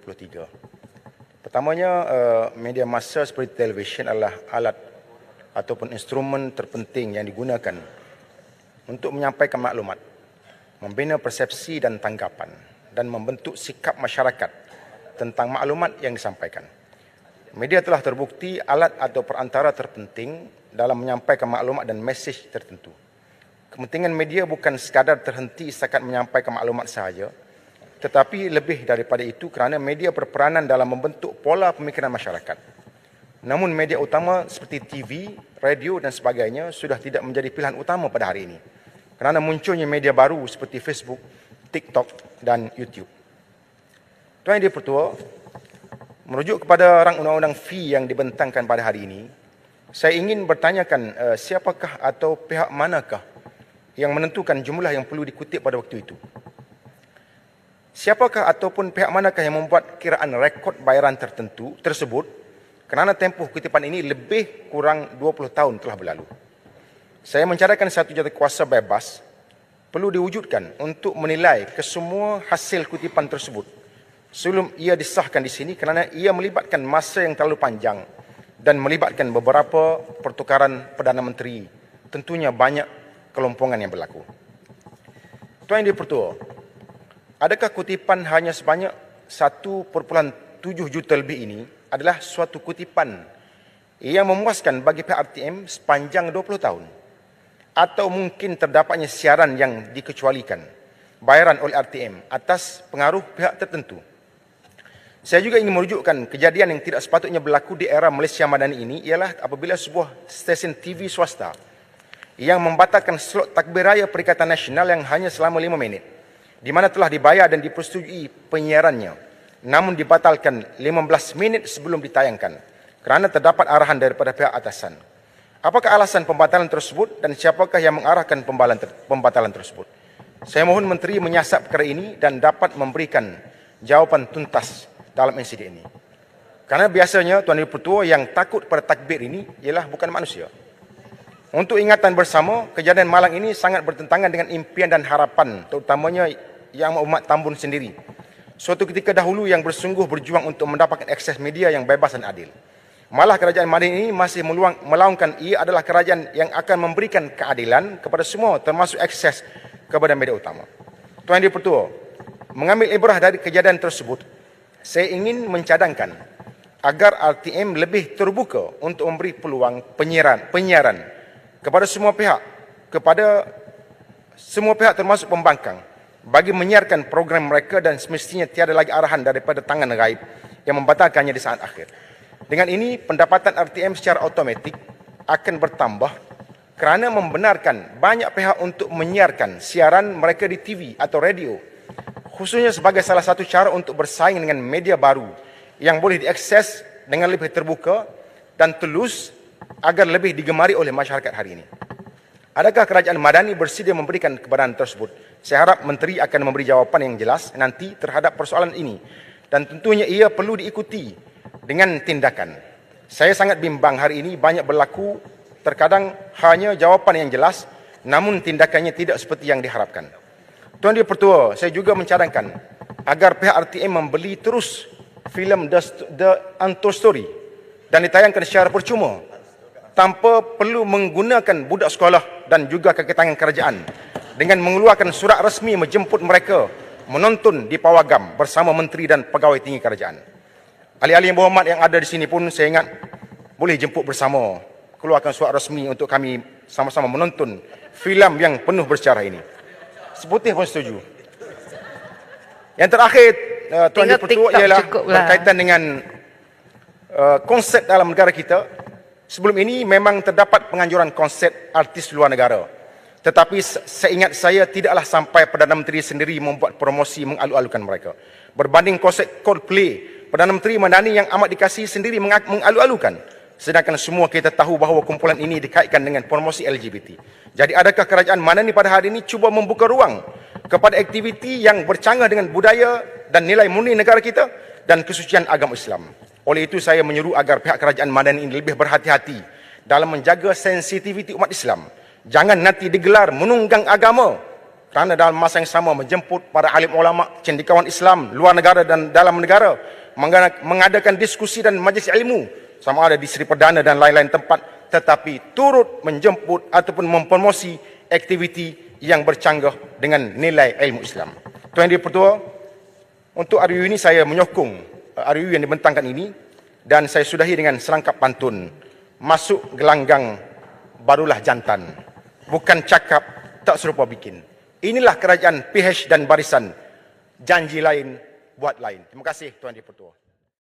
2023. Pertamanya, media massa seperti televisyen adalah alat ataupun instrumen terpenting yang digunakan untuk menyampaikan maklumat, membina persepsi dan tanggapan, dan membentuk sikap masyarakat tentang maklumat yang disampaikan. Media telah terbukti alat atau perantara terpenting dalam menyampaikan maklumat dan mesej tertentu. Kepentingan media bukan sekadar terhenti setakat menyampaikan maklumat sahaja, tetapi lebih daripada itu kerana media berperanan dalam membentuk pola pemikiran masyarakat. Namun media utama seperti TV, radio dan sebagainya sudah tidak menjadi pilihan utama pada hari ini kerana munculnya media baru seperti Facebook, TikTok dan YouTube. Tuan Yang Dipertua, merujuk kepada rang undang-undang fee yang dibentangkan pada hari ini, saya ingin bertanyakan siapakah atau pihak manakah yang menentukan jumlah yang perlu dikutip pada waktu itu. Siapakah ataupun pihak manakah yang membuat kiraan rekod bayaran tertentu tersebut kerana tempoh kutipan ini lebih kurang 20 tahun telah berlalu. Saya mencadangkan satu jawatankuasa bebas perlu diwujudkan untuk menilai kesemua hasil kutipan tersebut sebelum ia disahkan di sini kerana ia melibatkan masa yang terlalu panjang dan melibatkan beberapa pertukaran Perdana Menteri. Tentunya banyak kelompongan yang berlaku. Tuan Yang Dipertua, adakah kutipan hanya sebanyak 1.7 juta lebih ini adalah suatu kutipan yang memuaskan bagi pihak RTM sepanjang 20 tahun? Atau mungkin terdapatnya siaran yang dikecualikan bayaran oleh RTM atas pengaruh pihak tertentu? Saya juga ingin merujukkan kejadian yang tidak sepatutnya berlaku di era Malaysia Madani ini ialah apabila sebuah stesen TV swasta yang membatalkan slot takbir raya Perikatan Nasional yang hanya selama 5 minit, di mana telah dibayar dan dipersetujui penyiarannya, namun dibatalkan 15 minit sebelum ditayangkan kerana terdapat arahan daripada pihak atasan. Apakah alasan pembatalan tersebut dan siapakah yang mengarahkan pembatalan tersebut? Saya mohon Menteri menyiasat perkara ini dan dapat memberikan jawapan tuntas dalam insiden ini. Kerana biasanya Tuan Dipertua yang takut pada takbir ini ialah bukan manusia. Untuk ingatan bersama, kejadian malang ini sangat bertentangan dengan impian dan harapan, terutamanya Yang Umat Tambun sendiri. Suatu ketika dahulu yang bersungguh berjuang untuk mendapatkan akses media yang bebas dan adil. Malah kerajaan Madani ini masih melaungkan ia adalah kerajaan yang akan memberikan keadilan kepada semua, termasuk akses kepada media utama. Tuan Yang Dipertua, mengambil ibrah dari kejadian tersebut, saya ingin mencadangkan agar RTM lebih terbuka untuk memberi peluang penyiaran kepada semua pihak termasuk pembangkang bagi menyiarkan program mereka dan semestinya tiada lagi arahan daripada tangan gaib yang membatalkannya di saat akhir. Dengan ini, pendapatan RTM secara automatik akan bertambah kerana membenarkan banyak pihak untuk menyiarkan siaran mereka di TV atau radio, khususnya sebagai salah satu cara untuk bersaing dengan media baru yang boleh diakses dengan lebih terbuka dan tulus agar lebih digemari oleh masyarakat hari ini. Adakah kerajaan Madani bersedia memberikan kebenaran tersebut? Saya harap Menteri akan memberi jawapan yang jelas nanti terhadap persoalan ini dan tentunya ia perlu diikuti dengan tindakan. Saya sangat bimbang hari ini banyak berlaku terkadang hanya jawapan yang jelas namun tindakannya tidak seperti yang diharapkan. Tuan Dipertua, saya juga mencadangkan agar pihak RTM membeli terus filem The Untold Story dan ditayangkan secara percuma tanpa perlu menggunakan budak sekolah dan juga keketangan kerajaan dengan mengeluarkan surat resmi menjemput mereka menonton di Pawagam bersama menteri dan pegawai tinggi kerajaan. Ahli-ahli yang berhormat yang ada di sini pun saya ingat boleh jemput bersama, keluarkan surat resmi untuk kami sama-sama menonton filem yang penuh bersejarah ini. Seputih pun setuju. Yang terakhir, Tuan Dipertua, ialah berkaitan dengan konsep dalam negara kita. Sebelum ini memang terdapat penganjuran konsep artis luar negara. Tetapi seingat saya tidaklah sampai Perdana Menteri sendiri membuat promosi mengalu-alukan mereka. Berbanding konsep Coldplay, Perdana Menteri Madani yang amat dikasihi sendiri mengalu-alukan. Sedangkan semua kita tahu bahawa kumpulan ini dikaitkan dengan promosi LGBT. Jadi adakah kerajaan Madani pada hari ini cuba membuka ruang kepada aktiviti yang bercanggah dengan budaya dan nilai murni negara kita dan kesucian agama Islam? Oleh itu saya menyeru agar pihak kerajaan Madani ini lebih berhati-hati dalam menjaga sensitiviti umat Islam. Jangan nanti digelar menunggang agama kerana dalam masa yang sama menjemput para alim ulama, cendekiawan Islam luar negara dan dalam negara mengadakan diskusi dan majlis ilmu sama ada di Seri Perdana dan lain-lain tempat, tetapi turut menjemput ataupun mempromosi aktiviti yang bercanggah dengan nilai ilmu Islam. Tuan Yang Dipertua, untuk RUU ini saya menyokong RUU yang dibentangkan ini dan saya sudahi dengan serangkap pantun. Masuk gelanggang barulah jantan, bukan cakap tak serupa bikin. Inilah kerajaan PH dan barisan, janji lain buat lain. Terima kasih Tuan Yang Dipertua.